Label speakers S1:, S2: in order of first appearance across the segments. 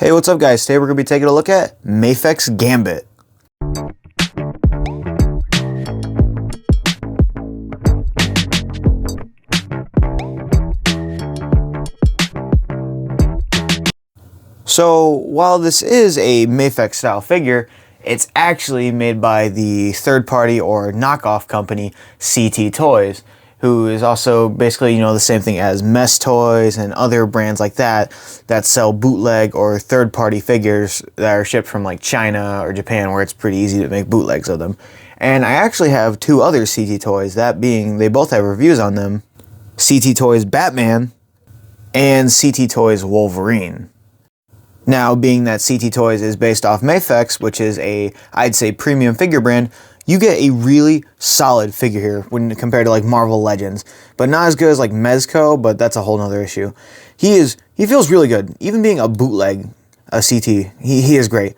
S1: Hey, what's up guys? Today we're going to be taking a look at Mafex Gambit. So while this is a Mafex style figure, it's actually made by the third party or knockoff company CT Toys, who is also basically, the same thing as Mess Toys and other brands like that sell bootleg or third party figures that are shipped from like China or Japan, where it's pretty easy to make bootlegs of them. And I actually have two other CT Toys, that being, they both have reviews on them, CT Toys Batman and CT Toys Wolverine. Now, being that CT Toys is based off Mafex, which is I'd say premium figure brand, you get a really solid figure here when compared to like Marvel Legends, but not as good as like Mezco, but that's a whole nother issue. He feels really good, even being a bootleg, a CT. He is great.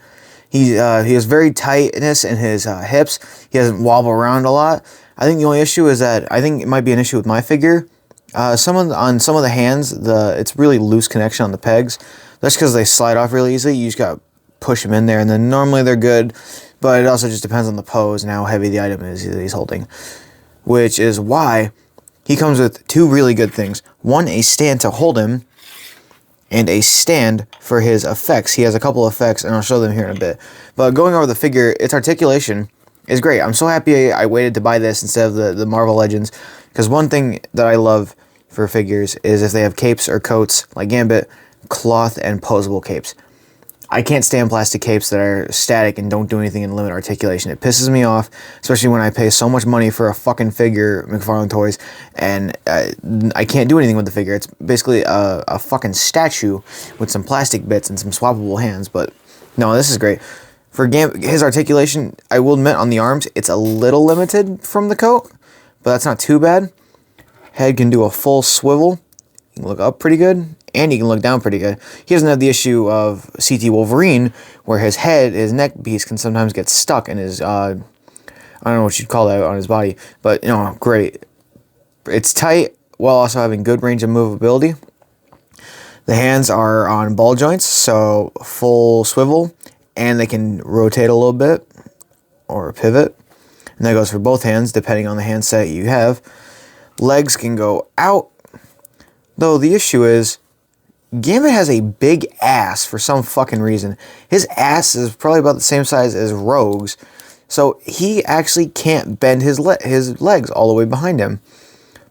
S1: He has very tightness in his hips. He doesn't wobble around a lot. I think the only issue is that I think it might be an issue with my figure. On some of the hands, it's really loose connection on the pegs. That's because they slide off really easily. You just gotta push them in there, and then normally they're good, but it also just depends on the pose and how heavy the item is that he's holding. Which is why he comes with two really good things. One, a stand to hold him, and a stand for his effects. He has a couple effects, and I'll show them here in a bit. But going over the figure, its articulation is great. I'm so happy I waited to buy this instead of the Marvel Legends, because one thing that I love for figures is if they have capes or coats, like Gambit, cloth and posable capes. I can't stand plastic capes that are static and don't do anything and limit articulation. It pisses me off, especially when I pay so much money for a fucking figure, McFarlane Toys, and I can't do anything with the figure. It's basically a fucking statue with some plastic bits and some swappable hands, but no, this is great. For his articulation, I will admit on the arms, it's a little limited from the coat, but that's not too bad. Head can do a full swivel. You can look up pretty good, and he can look down pretty good. He doesn't have the issue of CT Wolverine, where his neck piece can sometimes get stuck in his, I don't know what you'd call that on his body, but, great. It's tight, while also having good range of movability. The hands are on ball joints, so full swivel, and they can rotate a little bit, or pivot. And that goes for both hands, depending on the handset you have. Legs can go out, though the issue is, Gambit has a big ass for some fucking reason. His ass is probably about the same size as Rogue's, so he actually can't bend his legs all the way behind him.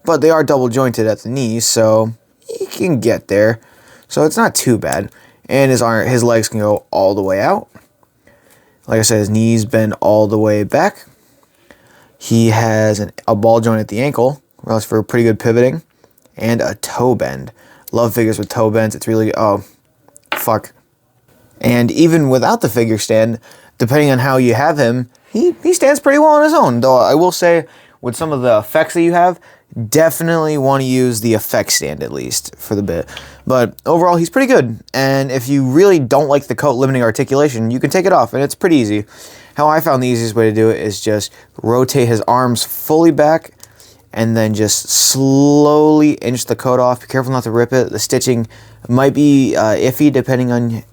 S1: But they are double jointed at the knees, so he can get there. So it's not too bad. And his legs can go all the way out. Like I said, his knees bend all the way back. He has a ball joint at the ankle, allows for pretty good pivoting, and a toe bend. Love figures with toe bends. It's really, oh, fuck. And even without the figure stand, depending on how you have him, he stands pretty well on his own. Though I will say, with some of the effects that you have, definitely want to use the effect stand at least for the bit. But overall, he's pretty good. And if you really don't like the coat limiting articulation, you can take it off, and it's pretty easy. How I found the easiest way to do it is just rotate his arms fully back, and then just slowly inch the coat off. Be careful not to rip it. The stitching might be iffy depending on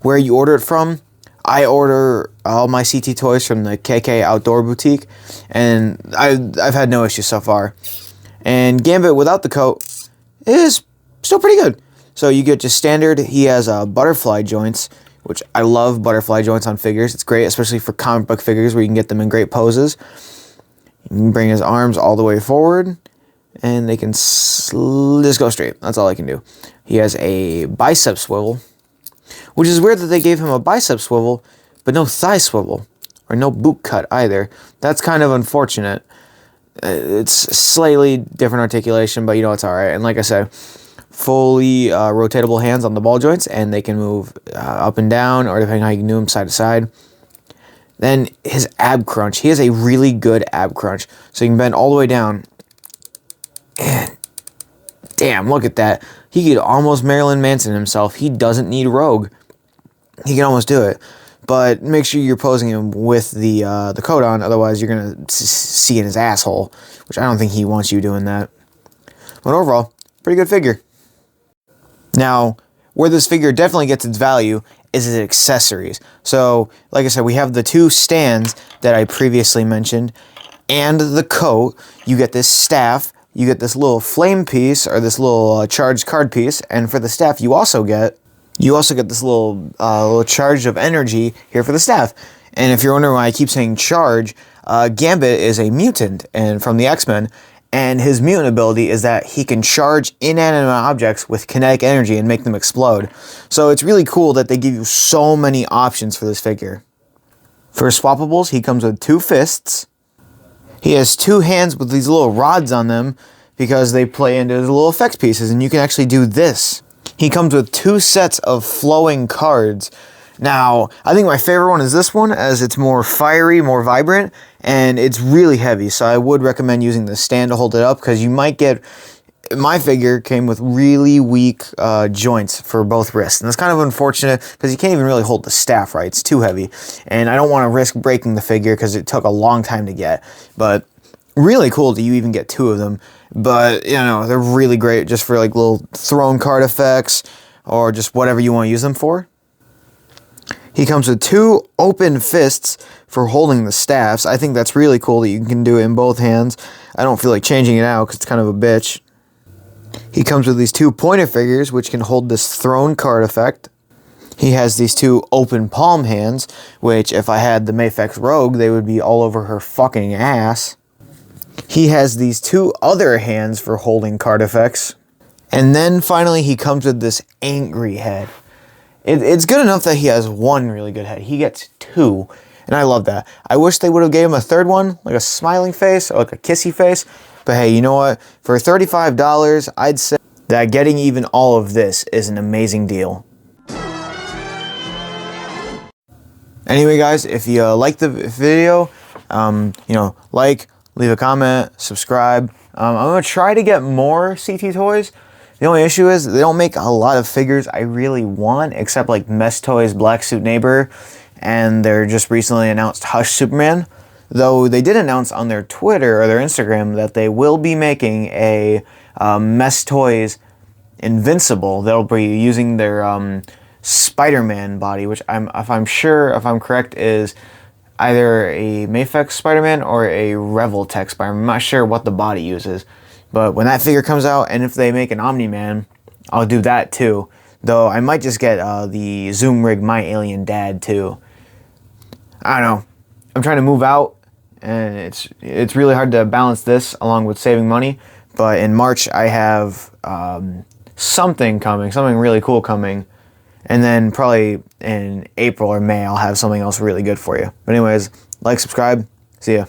S1: where you order it from. I order all my CT Toys from the KK Outdoor Boutique, and I've had no issues so far. And Gambit without the coat is still pretty good. So you get just standard. He has butterfly joints, which I love butterfly joints on figures. It's great, especially for comic book figures where you can get them in great poses. You can bring his arms all the way forward, and they can just go straight. That's all I can do. He has a bicep swivel, which is weird that they gave him a bicep swivel, but no thigh swivel, or no boot cut either. That's kind of unfortunate. It's slightly different articulation, but it's alright. And like I said, fully rotatable hands on the ball joints, and they can move up and down, or depending on how you can do them, side to side. Then his ab crunch. He has a really good ab crunch. So you can bend all the way down. And damn, look at that. He could almost Marilyn Manson himself. He doesn't need Rogue. He can almost do it. But make sure you're posing him with the coat on. Otherwise, you're going to see in his asshole. Which I don't think he wants you doing that. But overall, pretty good figure. Now, where this figure definitely gets its value is its accessories. So, like I said, we have the 2 stands that I previously mentioned, and the coat. You get this staff, you get this little flame piece, or this little charged card piece, and for the staff, you also get this little charge of energy here for the staff. And if you're wondering why I keep saying charge, Gambit is a mutant and from the X-Men, and his mutant ability is that he can charge inanimate objects with kinetic energy and make them explode. So it's really cool that they give you so many options for this figure. For swappables, he comes with 2 fists. He has 2 hands with these little rods on them because they play into his little effects pieces, and you can actually do this. He comes with 2 sets of flowing cards. Now, I think my favorite one is this one, as it's more fiery, more vibrant, and it's really heavy, so I would recommend using the stand to hold it up, because you might get... My figure came with really weak joints for both wrists, and that's kind of unfortunate, because you can't even really hold the staff right. It's too heavy, and I don't want to risk breaking the figure, because it took a long time to get, but really cool that you even get 2 of them. But, you know, they're really great just for like little throne card effects, or just whatever you want to use them for. He comes with 2 open fists for holding the staffs. I think that's really cool that you can do it in both hands. I don't feel like changing it out because it's kind of a bitch. He comes with these 2 pointer figures, which can hold this throne card effect. He has these 2 open palm hands, which if I had the Mafex Rogue, they would be all over her fucking ass. He has these 2 other hands for holding card effects. And then finally he comes with this angry head. It's good enough that he has 1 really good head. He gets 2, and I love that. I wish they would have gave him a 3rd one, like a smiling face or like a kissy face. But hey, you know what? For $35, I'd say that getting even all of this is an amazing deal. Anyway, guys, if you like the video, like, leave a comment, subscribe. I'm going to try to get more CT toys. The only issue is they don't make a lot of figures I really want, except like Mess Toys Black Suit Neighbor, and their just recently announced Hush Superman. Though they did announce on their Twitter or their Instagram that they will be making a Mess Toys Invincible. They'll be using their Spider-Man body, which if I'm correct, is either a Mafex Spider-Man or a Revoltech Spider-Man. I'm not sure what the body uses. But when that figure comes out, and if they make an Omni-Man, I'll do that too. Though I might just get the Zoom Rig My Alien Dad too. I don't know. I'm trying to move out, and it's really hard to balance this along with saving money. But in March I have something coming, something really cool coming. And then probably in April or May I'll have something else really good for you. But anyways, like, subscribe. See ya.